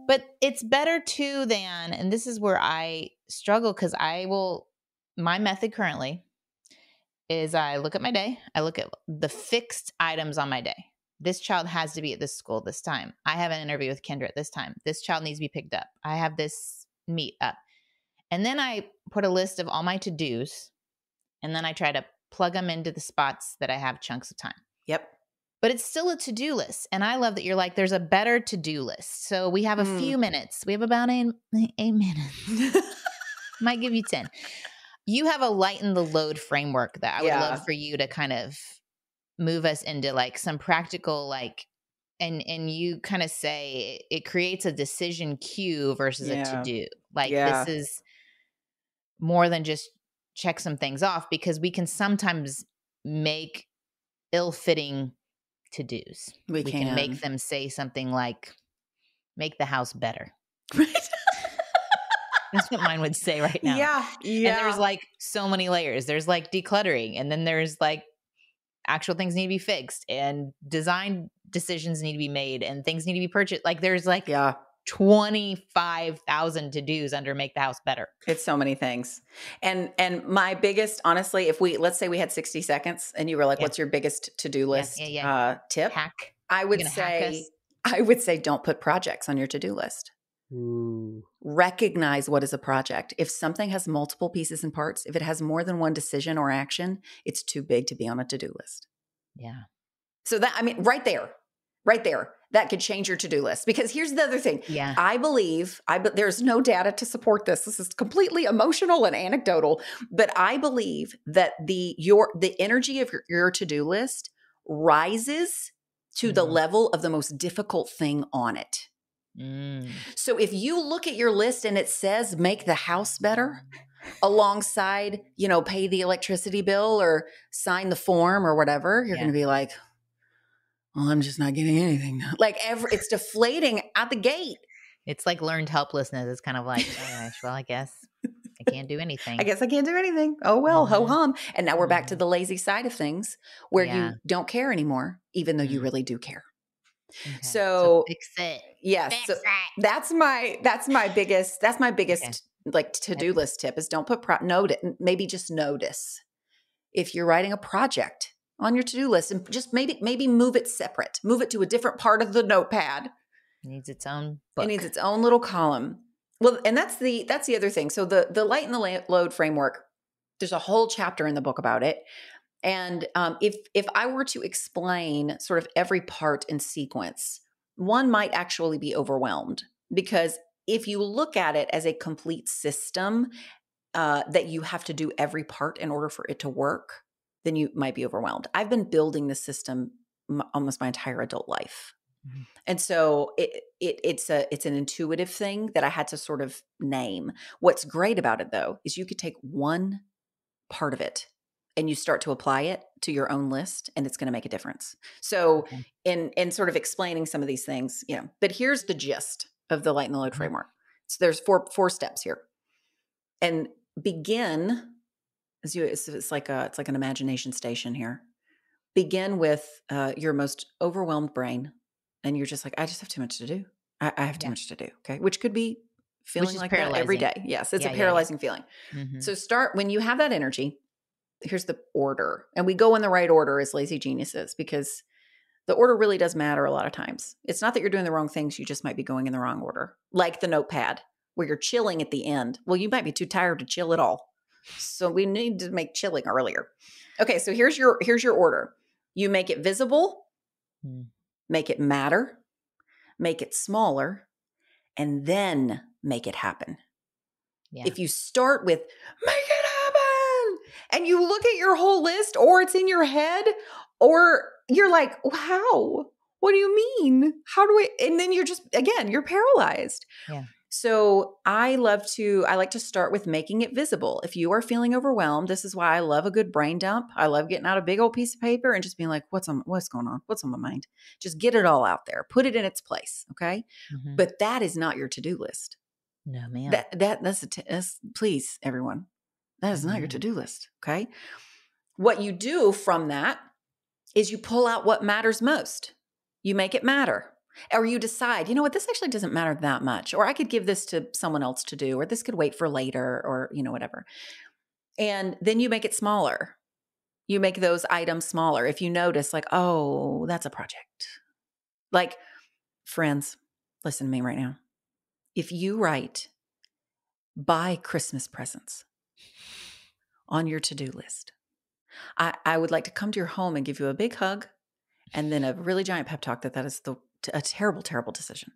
But it's better too than, and this is where I struggle because my method currently is I look at my day. I look at the fixed items on my day. This child has to be at this school this time. I have an interview with Kendra at this time. This child needs to be picked up. I have this meet up. And then I put a list of all my to-dos, and then I try to plug them into the spots that I have chunks of time. Yep. But it's still a to-do list. And I love that you're like, there's a better to-do list. So we have a few minutes. We have about 8 minutes. Might give you 10. You have a lighten the load framework that I would love for you to kind of move us into, like some practical, like, and you kind of say it creates a decision queue versus a to-do. Like this is more than just check some things off, because we can sometimes make ill-fitting to-dos. We can make them say something like, make the house better. That's what mine would say right now. Yeah. And there's like so many layers. There's like decluttering, and then there's like actual things need to be fixed, and design decisions need to be made, and things need to be purchased. Like there's like 25,000 to-dos under make the house better. It's so many things. And my biggest, honestly, let's say we had 60 seconds and you were like, what's your biggest to-do list tip? Hack. I would say don't put projects on your to-do list. Ooh. Recognize what is a project. If something has multiple pieces and parts, if it has more than one decision or action, it's too big to be on a to-do list. Yeah. So that, I mean, right there, that could change your to-do list. Because here's the other thing. Yeah. I believe, there's no data to support this. This is completely emotional and anecdotal, but I believe that the energy of your to-do list rises to the level of the most difficult thing on it. So if you look at your list and it says make the house better alongside, pay the electricity bill or sign the form or whatever, you're going to be like, well, I'm just not getting anything done. Like it's deflating at the gate. It's like learned helplessness. It's kind of like, oh gosh, well, I guess I can't do anything. I guess I can't do anything. Oh, well, ho hum. And now we're back to the lazy side of things where you don't care anymore, even though you really do care. Okay. So fix it. Yes. Fix so it. that's my biggest like to-do list tip is don't put maybe just notice if you're writing a project on your to-do list and just maybe move it separate, move it to a different part of the notepad. It needs its own book. It needs its own little column. Well, and that's the other thing. So the light and the load framework, there's a whole chapter in the book about it. And if I were to explain sort of every part in sequence, one might actually be overwhelmed, because if you look at it as a complete system that you have to do every part in order for it to work, then you might be overwhelmed. I've been building this system almost my entire adult life. Mm-hmm. And so it's an intuitive thing that I had to sort of name. What's great about it, though, is you could take one part of it and you start to apply it to your own list, and it's going to make a difference. So in sort of explaining some of these things, but here's the gist of the light and the load framework. So there's four steps here. And begin, it's like an imagination station here. Begin with your most overwhelmed brain. And you're just like, I just have too much to do. I have too much to do. Okay. Which could be feeling like that every day. Yes. It's a paralyzing feeling. Mm-hmm. So when you have that energy, here's the order. And we go in the right order as lazy geniuses, because the order really does matter a lot of times. It's not that you're doing the wrong things. You just might be going in the wrong order. Like the notepad where you're chilling at the end. Well, you might be too tired to chill at all. So we need to make chilling earlier. Okay. So here's your order. You make it visible, make it matter, make it smaller, and then make it happen. Yeah. If you start with make it happen and you look at your whole list, or it's in your head, or you're like, wow, what do you mean? How do I? And then you're paralyzed. Yeah. So I like to start with making it visible. If you are feeling overwhelmed, this is why I love a good brain dump. I love getting out a big old piece of paper and just being like, what's going on? What's on my mind? Just get it all out there. Put it in its place. Okay. Mm-hmm. But that is not your to-do list. No, man. That's please, everyone. That is not your to-do list. Okay. What you do from that is you pull out what matters most. You make it matter. Or you decide, you know what, this actually doesn't matter that much. Or I could give this to someone else to do, or this could wait for later, or, whatever. And then you make it smaller. You make those items smaller. If you notice, like, oh, that's a project. Like, friends, listen to me right now. If you write, buy Christmas presents on your to-do list, I would like to come to your home and give you a big hug and then a really giant pep talk that is a terrible, terrible decision.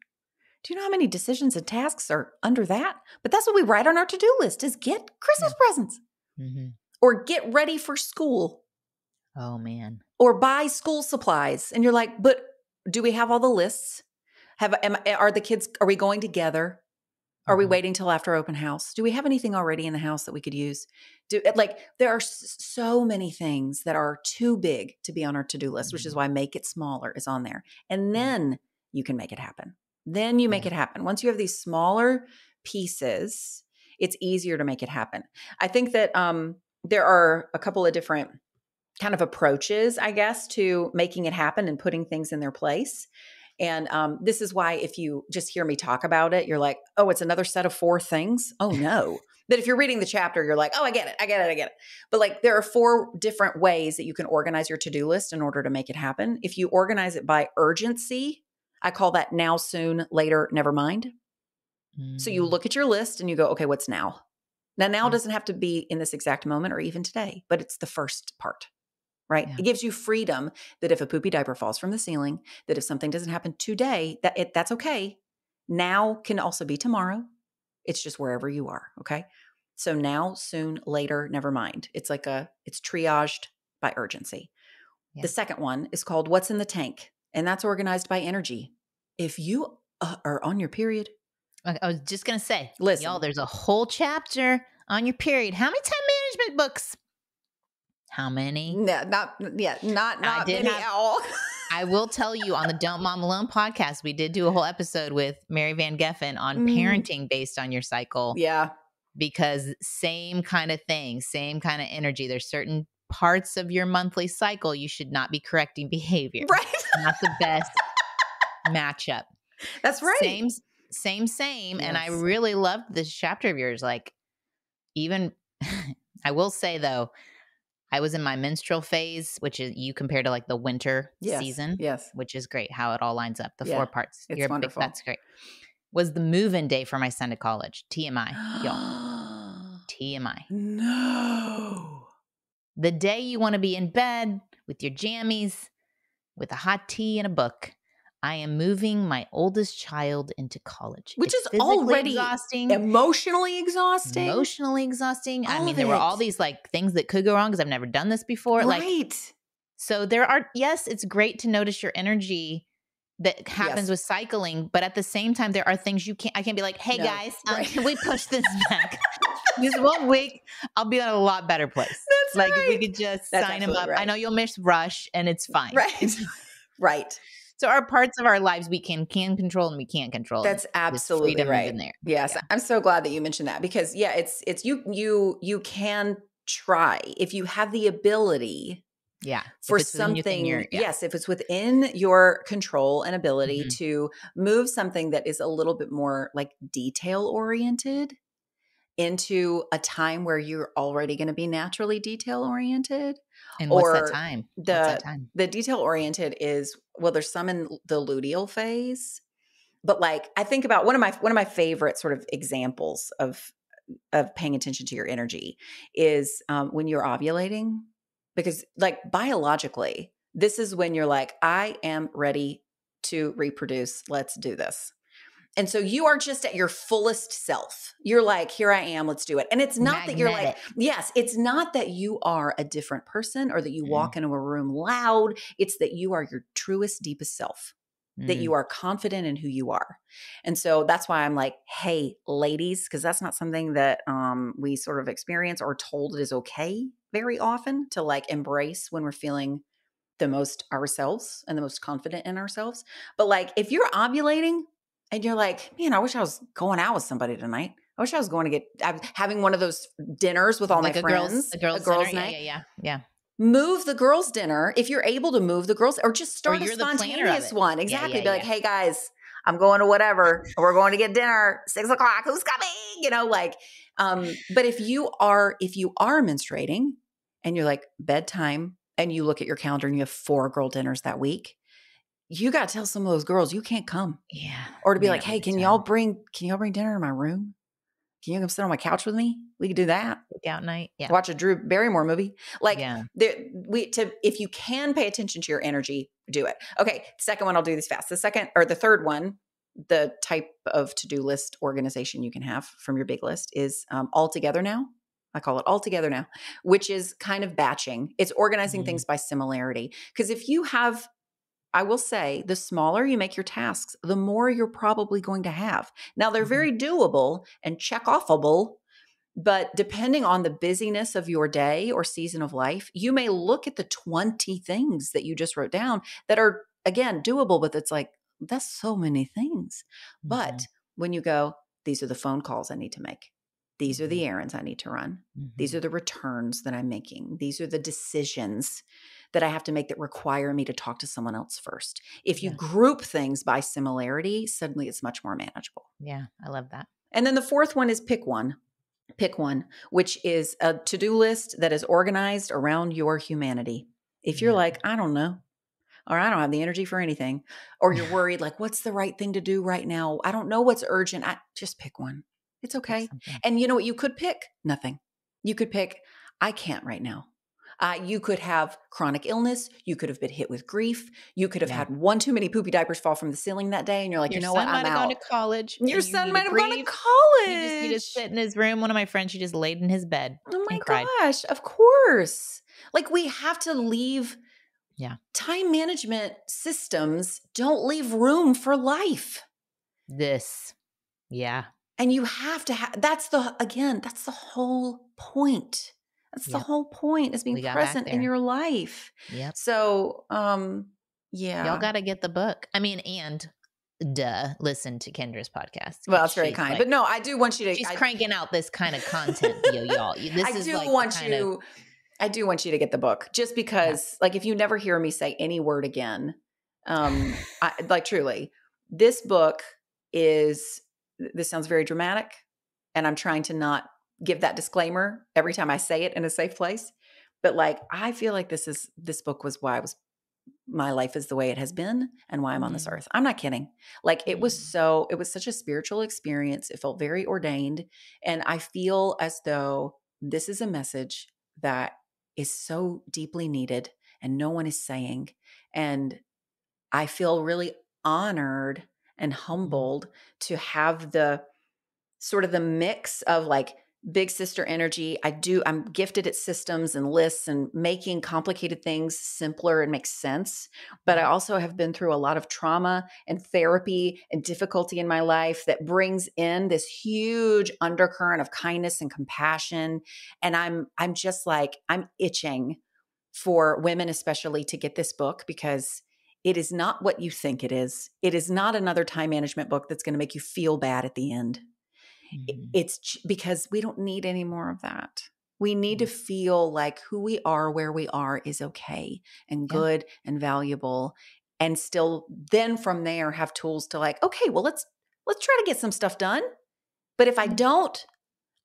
Do you know how many decisions and tasks are under that? But that's what we write on our to-do list is get Christmas presents or get ready for school. Oh, man. Or buy school supplies. And you're like, but do we have all the lists? Are we going together? Are we waiting till after open house? Do we have anything already in the house that we could use? There are so many things that are too big to be on our to-do list, which is why make it smaller is on there. And then you can make it happen. Then you make it happen. Once you have these smaller pieces, it's easier to make it happen. I think that there are a couple of different kind of approaches, I guess, to making it happen and putting things in their place. And this is why if you just hear me talk about it, you're like, oh, it's another set of 4 things. Oh, no. But if you're reading the chapter, you're like, oh, I get it. But like there are 4 different ways that you can organize your to-do list in order to make it happen. If you organize it by urgency, I call that now, soon, later, never mind. So you look at your list and you go, okay, what's now? Now doesn't have to be in this exact moment or even today, but it's the first part. Right? Yeah. It gives you freedom that if a poopy diaper falls from the ceiling, that if something doesn't happen today, that's okay. Now can also be tomorrow. It's just wherever you are. Okay. So now, soon, later, never mind. It's it's triaged by urgency. Yeah. The second one is called What's in the Tank? And that's organized by energy. If you are on your period. I was just going to say, listen, y'all, there's a whole chapter on your period. How many time management books? How many? No, not many at all. I will tell you on the Don't Mom Alone podcast, we did do a whole episode with Mary Van Geffen on parenting based on your cycle. Yeah. Because same kind of thing, same kind of energy. There's certain parts of your monthly cycle you should not be correcting behavior. Right. Not the best matchup. That's right. Same. Yes. And I really loved this chapter of yours. Like even, I will say though, I was in my menstrual phase, which is you compare to like the winter season. Yes. Which is great how it all lines up. The 4 parts. It's wonderful. That's great. Was the move-in day for my son to college. TMI, y'all. TMI. No. The day you want to be in bed with your jammies, with a hot tea and a book. I am moving my oldest child into college. Which is already exhausting. Emotionally exhausting. I mean, there were all these like things that could go wrong because I've never done this before. Right. So there are, it's great to notice your energy that happens with cycling, but at the same time, there are things I can't be like, hey guys, can we push this back? This 1 week, I'll be in a lot better place. That's like right. If we could just sign him up. Right. I know you'll miss rush and it's fine. Right. Right. So our parts of our lives we can control and we can't control. That's absolutely right. In there. Yes. Yeah. I'm so glad that you mentioned that because it's you can try if you have the ability. Yeah. For something. Yes. If it's within your control and ability to move something that is a little bit more like detail oriented into a time where you're already going to be naturally detail oriented. And what's that time? The detail oriented is, well, there's some in the luteal phase, but like I think about one of my favorite sort of examples of paying attention to your energy is when you're ovulating, because like biologically, this is when you're like, I am ready to reproduce. Let's do this. And so you are just at your fullest self. You're like, here I am, let's do it. And it's not that you're like, it's not that you are a different person or that you walk into a room loud. It's that you are your truest, deepest self, that you are confident in who you are. And so that's why I'm like, hey, ladies, because that's not something that we sort of experience or told it is okay very often to like embrace when we're feeling the most ourselves and the most confident in ourselves. But like if you're ovulating, and you're like, man, I wish I was going out with somebody tonight. I wish I was going to having one of those dinners with all my friends. A girls' night. Yeah. Move the girls' dinner if you're able to move the girls, or just start a spontaneous one. Exactly. Be like, hey guys, I'm going to whatever. We're going to get dinner, 6:00. Who's coming? But if you are menstruating and you're like bedtime and you look at your calendar and you have 4 girl dinners that week, you got to tell some of those girls you can't come. Yeah. Or to be like, hey, can y'all bring dinner to my room? Can you come sit on my couch with me? We could do that. Out night. Yeah. Watch a Drew Barrymore movie. Like if you can pay attention to your energy, do it. Okay. Second one, I'll do this fast. The third one, the type of to-do list organization you can have from your big list is all together now. I call it all together now, which is kind of batching. It's organizing things by similarity. Because if you have, I will say the smaller you make your tasks, the more you're probably going to have. Now, they're very doable and check offable, but depending on the busyness of your day or season of life, you may look at the 20 things that you just wrote down that are, again, doable, but it's like, that's so many things. But when you go, these are the phone calls I need to make. These are the errands I need to run. These are the returns that I'm making. These are the decisions that I have to make that require me to talk to someone else first. If you group things by similarity, suddenly it's much more manageable. Yeah, I love that. And then the fourth one is pick one. Pick one, which is a to-do list that is organized around your humanity. If you're like, I don't know, or I don't have the energy for anything, or you're worried, like, what's the right thing to do right now? I don't know what's urgent. Just pick one. It's okay. And you know what you could pick? Nothing. You could pick, I can't right now. You could have chronic illness. You could have been hit with grief. You could have had one too many poopy diapers fall from the ceiling that day. And you're like, you know what? I'm out. Your son might have gone to college. Your son might have gone to college. You just need to sit in his room. One of my friends, she just laid in his bed. Oh my and cried. gosh. Of course. Like we have to leave. Yeah. Time management systems don't leave room for life. Yeah. And you have to that's the whole point. That's the whole point, is being present in your life. Yep. So, Y'all got to get the book. I mean, and listen to Kendra's podcast. Well, that's very kind. But no, I do want you to. She's cranking out this kind of content, y'all. I do want you to get the book, just because, like, if you never hear me say any word again, truly, this book this sounds very dramatic, and I'm trying to not give that disclaimer every time I say it in a safe place. But like, I feel like this book was why my life is the way it has been and why I'm on this earth. I'm not kidding. Like it was such a spiritual experience. It felt very ordained. And I feel as though this is a message that is so deeply needed and no one is saying. And I feel really honored and humbled to have the sort of the mix of like big sister energy. I'm gifted at systems and lists and making complicated things simpler and make sense. But I also have been through a lot of trauma and therapy and difficulty in my life that brings in this huge undercurrent of kindness and compassion. And I'm just like, I'm itching for women, especially, to get this book, because it is not what you think it is. It is not another time management book that's going to make you feel bad at the end. It's because we don't need any more of that. We need to feel like who we are, where we are, is okay and good and valuable, and still then from there have tools to like, okay, well, let's try to get some stuff done. But if I don't,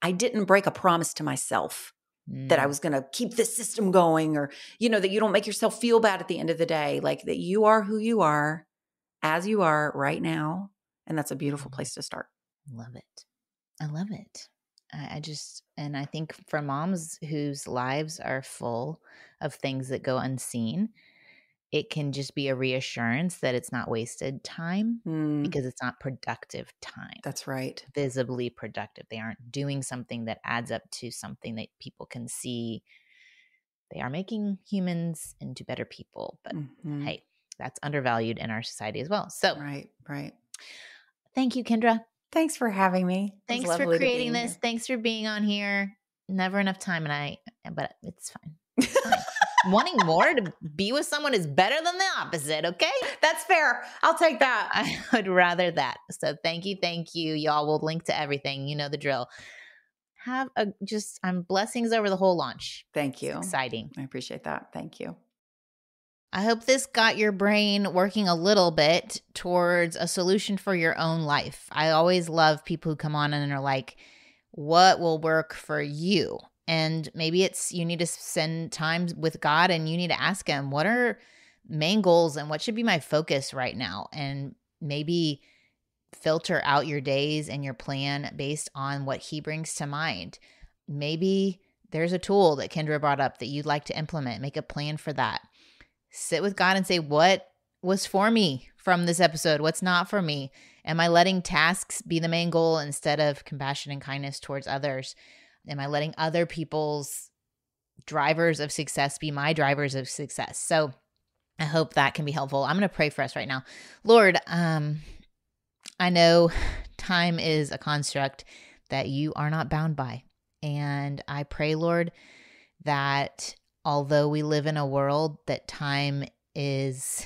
I didn't break a promise to myself that I was going to keep this system going, or, that you don't make yourself feel bad at the end of the day, like that you are who you are as you are right now. And that's a beautiful place to start. Love it. I love it. And I think for moms whose lives are full of things that go unseen, it can just be a reassurance that it's not wasted time because it's not productive time. That's right. Visibly productive. They aren't doing something that adds up to something that people can see. They are making humans into better people. But hey, that's undervalued in our society as well. So right. Thank you, Kendra. Thanks for having me. Thanks for creating this. Thanks for being on here. Never enough time, but it's fine. It's fine. Wanting more to be with someone is better than the opposite, okay? That's fair. I'll take that. I would rather that. So thank you. Y'all will link to everything. You know the drill. I'm blessings over the whole launch. Thank you. It's exciting. I appreciate that. Thank you. I hope this got your brain working a little bit towards a solution for your own life. I always love people who come on and are like, what will work for you? And maybe it's you need to spend time with God and you need to ask him, what are main goals and what should be my focus right now? And maybe filter out your days and your plan based on what he brings to mind. Maybe there's a tool that Kendra brought up that you'd like to implement. Make a plan for that. Sit with God and say, what was for me from this episode? What's not for me? Am I letting tasks be the main goal instead of compassion and kindness towards others? Am I letting other people's drivers of success be my drivers of success? So I hope that can be helpful. I'm going to pray for us right now. Lord, I know time is a construct that you are not bound by. And I pray, Lord, that although we live in a world that time is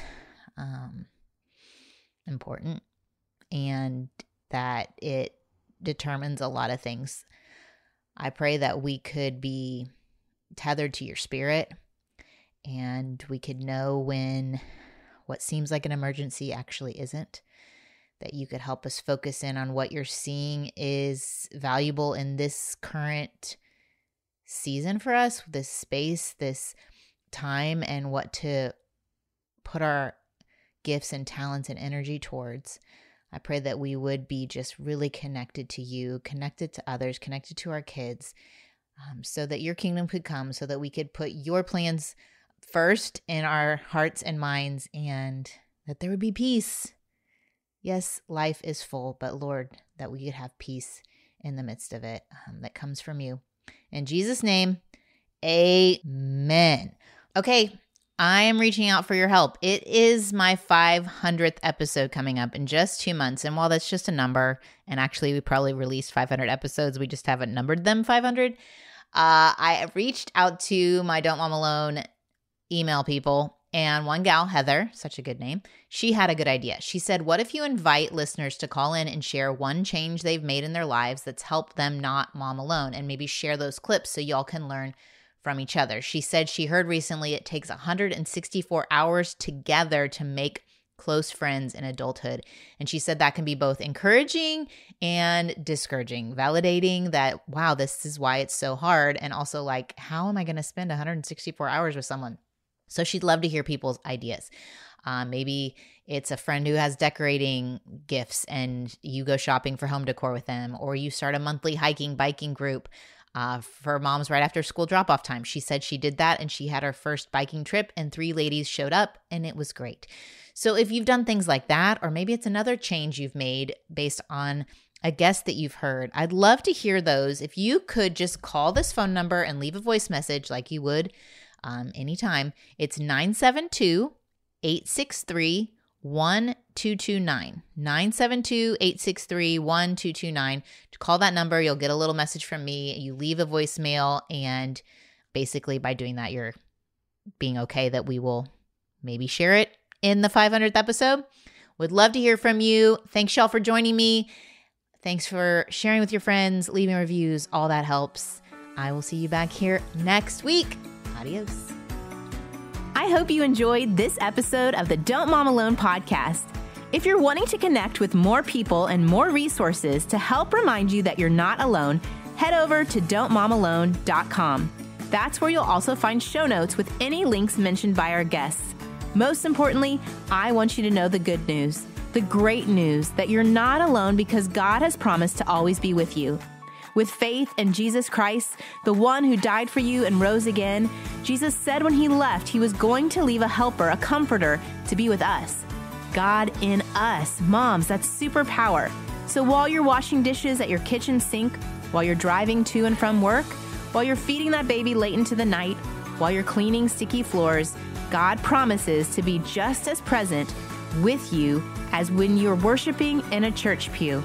important and that it determines a lot of things, I pray that we could be tethered to your spirit and we could know when what seems like an emergency actually isn't, that you could help us focus in on what you're seeing is valuable in this current season for us, this space, this time, and what to put our gifts and talents and energy towards. I pray that we would be just really connected to you, connected to others, connected to our kids, so that your kingdom could come, so that we could put your plans first in our hearts and minds, and that there would be peace. Yes, life is full, but Lord, that we could have peace in the midst of it that comes from you. In Jesus' name, amen. Okay, I am reaching out for your help. It is my 500th episode coming up in just 2 months. And while that's just a number, and actually we probably released 500 episodes, we just haven't numbered them 500. I reached out to my Don't Mom Alone email people, and one gal, Heather, such a good name, she had a good idea. She said, what if you invite listeners to call in and share one change they've made in their lives that's helped them not mom alone, and maybe share those clips so y'all can learn from each other. She said she heard recently it takes 164 hours together to make close friends in adulthood. And she said that can be both encouraging and discouraging, validating that, wow, this is why it's so hard. And also like, how am I going to spend 164 hours with someone? So she'd love to hear people's ideas. Maybe it's a friend who has decorating gifts and you go shopping for home decor with them, or you start a monthly hiking, biking group for moms right after school drop-off time. She said she did that and she had her first biking trip and 3 ladies showed up and it was great. So if you've done things like that, or maybe it's another change you've made based on a guest that you've heard, I'd love to hear those. If you could just call this phone number and leave a voice message like you would anytime, it's 972-863-1229. 972-863-1229. To call that number, you'll get a little message from me. You leave a voicemail, and basically by doing that, you're being okay that we will maybe share it in the 500th episode. Would love to hear from you. Thanks, y'all, for joining me. Thanks for sharing with your friends, leaving reviews. All that helps. I will see you back here next week. Adios. I hope you enjoyed this episode of the Don't Mom Alone podcast. If you're wanting to connect with more people and more resources to help remind you that you're not alone, head over to don'tmomalone.com. That's where you'll also find show notes with any links mentioned by our guests. Most importantly, I want you to know the good news, the great news that you're not alone because God has promised to always be with you. With faith in Jesus Christ, the one who died for you and rose again, Jesus said when he left, he was going to leave a helper, a comforter, to be with us. God in us. Moms, that's superpower. So while you're washing dishes at your kitchen sink, while you're driving to and from work, while you're feeding that baby late into the night, while you're cleaning sticky floors, God promises to be just as present with you as when you're worshiping in a church pew.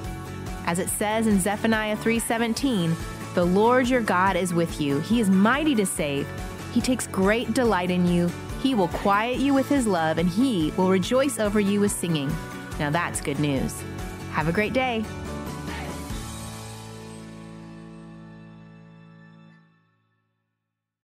As it says in Zephaniah 3:17, the Lord your God is with you. He is mighty to save. He takes great delight in you. He will quiet you with his love, and he will rejoice over you with singing. Now that's good news. Have a great day.